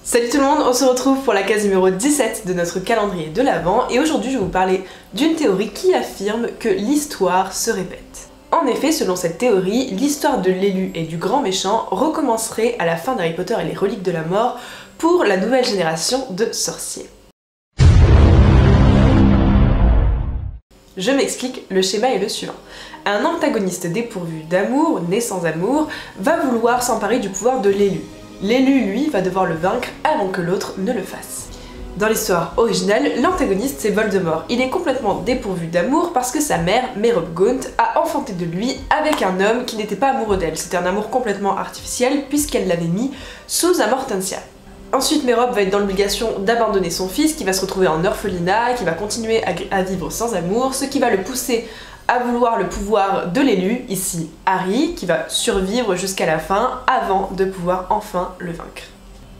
Salut tout le monde, on se retrouve pour la case numéro 17 de notre calendrier de l'Avent et aujourd'hui je vais vous parler d'une théorie qui affirme que l'histoire se répète. En effet, selon cette théorie, l'histoire de l'élu et du grand méchant recommencerait à la fin d'Harry Potter et les reliques de la mort pour la nouvelle génération de sorciers. Je m'explique, le schéma est le suivant. Un antagoniste dépourvu d'amour, né sans amour, va vouloir s'emparer du pouvoir de l'élu. L'élu, lui, va devoir le vaincre avant que l'autre ne le fasse. Dans l'histoire originale, l'antagoniste c'est Voldemort. Il est complètement dépourvu d'amour parce que sa mère, Merop Gaunt, a enfanté de lui avec un homme qui n'était pas amoureux d'elle. C'était un amour complètement artificiel puisqu'elle l'avait mis sous un Mortentia. Ensuite, Merop va être dans l'obligation d'abandonner son fils, qui va se retrouver en orphelinat, qui va continuer à vivre sans amour, ce qui va le pousser à vouloir le pouvoir de l'élu, ici Harry, qui va survivre jusqu'à la fin avant de pouvoir enfin le vaincre.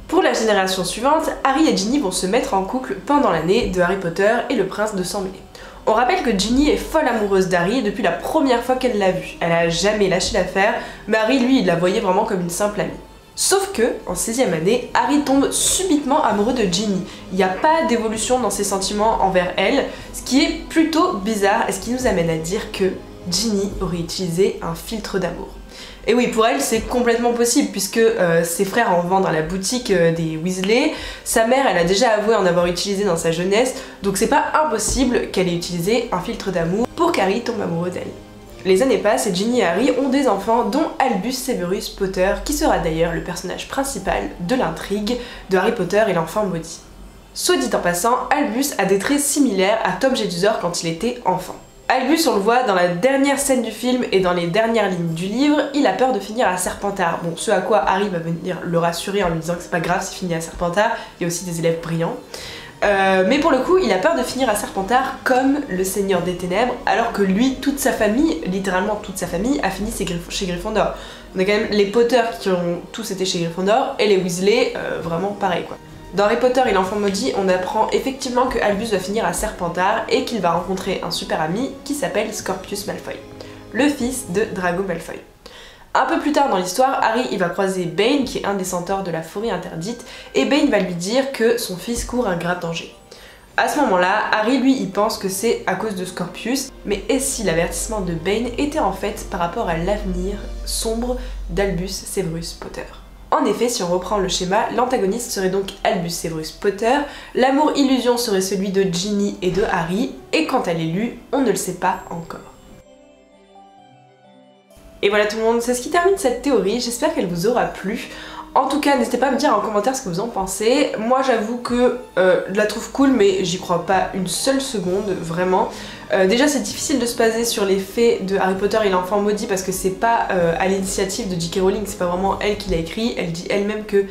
Pour la génération suivante, Harry et Ginny vont se mettre en couple pendant l'année de Harry Potter et le prince de Sang-Mêlé. On rappelle que Ginny est folle amoureuse d'Harry depuis la première fois qu'elle l'a vu. Elle a jamais lâché l'affaire, mais Harry lui il la voyait vraiment comme une simple amie. Sauf que, en 6ème année, Harry tombe subitement amoureux de Ginny. Il n'y a pas d'évolution dans ses sentiments envers elle, ce qui est plutôt bizarre et ce qui nous amène à dire que Ginny aurait utilisé un filtre d'amour. Et oui, pour elle, c'est complètement possible puisque ses frères en vendent à la boutique des Weasley, sa mère, elle a déjà avoué en avoir utilisé dans sa jeunesse, donc c'est pas impossible qu'elle ait utilisé un filtre d'amour pour qu'Harry tombe amoureux d'elle. Les années passent et Ginny et Harry ont des enfants dont Albus Severus Potter qui sera d'ailleurs le personnage principal de l'intrigue de Harry Potter et l'enfant maudit. Soit dit en passant, Albus a des traits similaires à Tom Jedusor quand il était enfant. Albus, on le voit dans la dernière scène du film et dans les dernières lignes du livre, il a peur de finir à Serpentard. Bon, ce à quoi Harry va venir le rassurer en lui disant que c'est pas grave s'il finit à Serpentard, il y a aussi des élèves brillants. Mais pour le coup, il a peur de finir à Serpentard comme le Seigneur des Ténèbres, alors que lui, toute sa famille, littéralement toute sa famille, a fini chez Gryffondor. On a quand même les Potter qui ont tous été chez Gryffondor, et les Weasley, vraiment pareil quoi. Dans Harry Potter et l'enfant maudit, on apprend effectivement que Albus va finir à Serpentard et qu'il va rencontrer un super ami qui s'appelle Scorpius Malfoy, le fils de Drago Malfoy. Un peu plus tard dans l'histoire, Harry il va croiser Bane, qui est un des centaures de la forêt interdite, et Bane va lui dire que son fils court un grave danger. À ce moment-là, Harry lui il pense que c'est à cause de Scorpius, mais et si l'avertissement de Bane était en fait par rapport à l'avenir sombre d'Albus Severus Potter. En effet, si on reprend le schéma, l'antagoniste serait donc Albus Severus Potter, l'amour illusion serait celui de Ginny et de Harry, et quant à l'élu, on ne le sait pas encore. Et voilà tout le monde, c'est ce qui termine cette théorie, j'espère qu'elle vous aura plu. En tout cas, n'hésitez pas à me dire en commentaire ce que vous en pensez. Moi j'avoue que je la trouve cool, mais j'y crois pas une seule seconde, vraiment. Déjà c'est difficile de se baser sur les faits de Harry Potter et l'enfant maudit parce que c'est pas à l'initiative de J.K. Rowling, c'est pas vraiment elle qui l'a écrit, elle dit elle-même que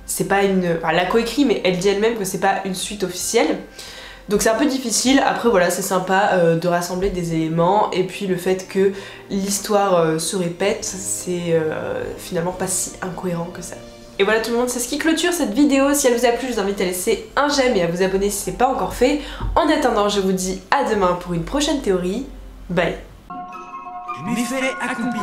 c'est pas une... Enfin, elle l'a coécrit, mais elle dit elle-même que c'est pas une suite officielle. Donc c'est un peu difficile, après voilà c'est sympa de rassembler des éléments et puis le fait que l'histoire se répète, c'est finalement pas si incohérent que ça. Et voilà tout le monde, c'est ce qui clôture cette vidéo. Si elle vous a plu, je vous invite à laisser un j'aime et à vous abonner si c'est pas encore fait. En attendant, je vous dis à demain pour une prochaine théorie. Bye. Méfait accompli.